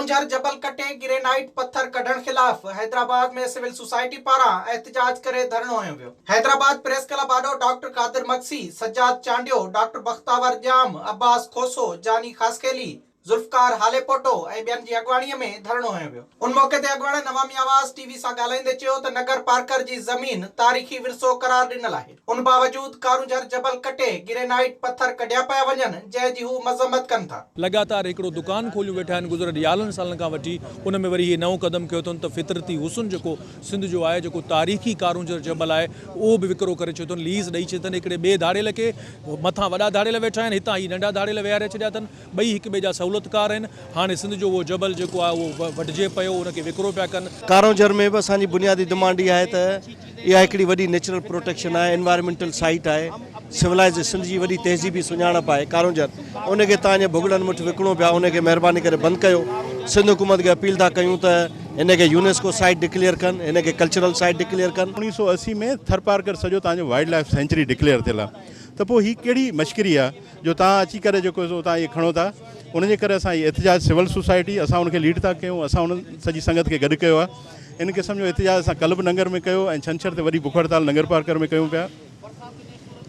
कारूंझर जबल कटे ग्रेनाइट पत्थर कढण खिलाफ हैदराबाद में सिविल सोसाइटी पारां एहतजाज करे धरणो हयो वियो। हैदराबाद प्रेस क्लब आडो डॉक्टर कादिर मक्सी, सज्जाद चांडियो, डॉक्टर बख्तावर जाम, अब्बास खोसो, जानी खासकेली, जुल्फकार हालेपोटो ऐं ॿियनि जी अॻवाणीअ में धरणो हयो वियो। उन मौके ते अॻवान नवामी आवाज़ टीवी सां ॻाल्हाईंदे चयो त नगर पार्कर जी ज़मीन तारीख़ी विरसो करार ॾिनल आहे। उन बावजूद कारूंझर जबल कटे ग्रेनाइट पत्थर कढिया पिया वञनि, जंहिंजी हू मज़म्मत कनि था। लगातार हिकिड़ो दुकान खोलियो वेठा आहिनि गुज़िरियल यारहं सालनि खां वठी। उन में वरी नओं कदम कयो अथनि त फितरती हुस्न जेको सिंध जो आहे, जेको तारीख़ी कारूंझर जबल आहे, उहो बि विकिरो करे छॾियो अथनि, लीज़ ॾेई छॾियो अथनि। हिकिड़े ॿिए धाड़ियल खे मथां वॾा धाड़ियल वेठा आहिनि, हितां ही नंढा धाड़ियल वेहारे छॾिया अथनि। ॿई हिक ॿिए जा सहूलियतकार आहिनि। हाणे सिंध जो उहो जबल जेको आहे उहो वढिजे पियो, उनखे विकिरो पिया कनि। कारूंझर में बि असांजी बुनियादी डिमांड इहा आहे त इहा हिकिड़ी वॾी नेचुरल प्रोटेक्शन आहे, एनवायरमेंटल साइट आहे, सिविलाइज़ सिंध जी वॾी तहज़ीबी सुञाणप आहे कारूंझर। उनखे तव्हां जे भुगड़नि मुठि विकिणो पिया, उनखे महिरबानी करे बंदि कयो। सिंध हुकूमत खे अपील था कयूं त इनखे यूनेस्को साइट डिक्लेयर कनि, इनखे कल्चरल साइट डिक्लेयर कनि। 1980 में थरपारकर सॼो तव्हांजो वाइल्ड लाइफ सेंचुरी डिक्लेयर थियल आहे, त पोइ हीअ कहिड़ी मश्करी आहे जो तव्हां अची करे जेको तव्हां इहे खणो था। उनजे करे असां इहे एहतजाज सिविल सोसाइटी असां उनखे लीड था कयूं, असां उन सॼी संगत खे गॾु कयो आहे। इन क़िस्म जो एहतजाज असां कल्ब नगर में कयो ऐं छंछर ते वरी बुख हड़ताल नगर पार्कर में कयूं पिया।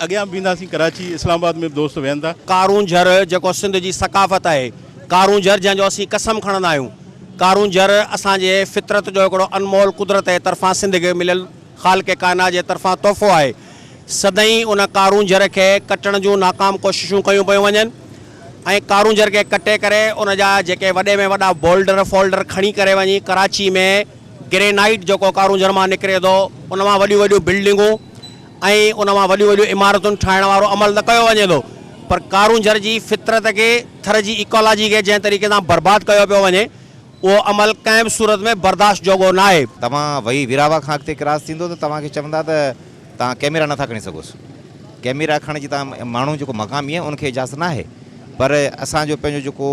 अॻियां बि ईंदासीं, कराची, इस्लामाबाद में दोस्त वेहनि था। कारूंझर जेको सिंध जी सकाफ़त आहे, कारूंझर जंहिंजो असीं कसम खणंदा आहियूं, कारूंझर असांजे फितरत जो हिकिड़ो अनमोल कुदरत जे तरफ़ां सिंध खे मिलियल ख़ालिक़ काइनात जे तरफ़ां तोहफ़ो आहे। सदाईं उन कारूंझर खे कटण जूं नाकाम कोशिशूं कयूं पियूं वञनि ऐं कारूंझर खे कटे करे उन जा जेके वॾे में वॾा बोल्डर फोल्डर खणी करे वञी कराची में ग्रेनाइट जेको कारूंझर मां निकिरे थो, उन मां वॾियूं वॾियूं बिल्डिंगूं ऐं उन मां वॾियूं वॾियूं इमारतुनि ठाहिण वारो अमल त कयो वञे थो, पर कारूंझर जी फितरत खे, थर जी इकोलॉजी खे जंहिं तरीक़े सां बर्बादु कयो पियो वञे, उहो अमल कंहिं बि सूरत में बर्दाश्त जोॻो न आहे। तव्हां वही विरावा खां अॻिते क्रॉस थींदो त तव्हांखे चवंदा त तव्हां कैमरा नथा खणी सघोसि। कैमरा खणण जी तव्हां माण्हू जेको मक़ामी आहे उनखे इजाज़त न आहे, पर असांजो पंहिंजो जेको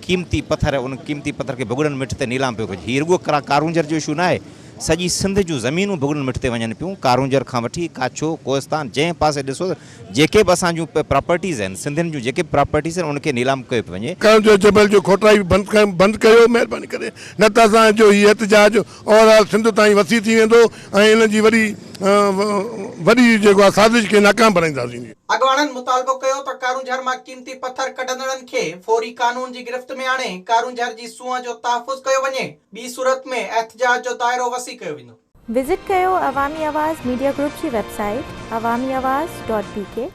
कीमती पत्थर आहे, उन कीमती पत्थर खे भुगड़नि मिठ ते नीलाम पियो कजे। हीअ रुॻो कारूंझर जो इशू न आहे, सॼी सिंध जूं ज़मीनूं भुगड़नि मिठ ते वञनि पियूं। कारूंझर खां वठी काछो, कोहिस्तान, जंहिं पासे ॾिसो जेके बि असांजूं प्रॉपर्टीज़ आहिनि, सिंधियुनि जूं जेके प्रॉपर्टीज़ आहिनि उनखे नीलाम कयो पियो वञे। कारूंझर जबल जो खोटाई बंदि कयो महिरबानी करे, न त असांजो हीअ एहतजाज ओवरऑल सिंध ताईं वसी थी वेंदो ऐं इन जी वॾी जेको आहे साज़िश खे नाकाम बनाईंदासीं। अॻवाननि मुतालबो कयो त कारूंझर मां कीमती पत्थर कढंदड़नि खे फौरी कानून जी गिरफ़्त में आणे कारूंझर जी सूंह जो तहफ़ुज़ कयो वञे, ॿी सूरत में एहतजाज जो दायरो वसी कयो वेंदो। विज़िट कयो अवामी आवाज़ मीडिया ग्रुप जी वेबसाइट awamiawaz.pk।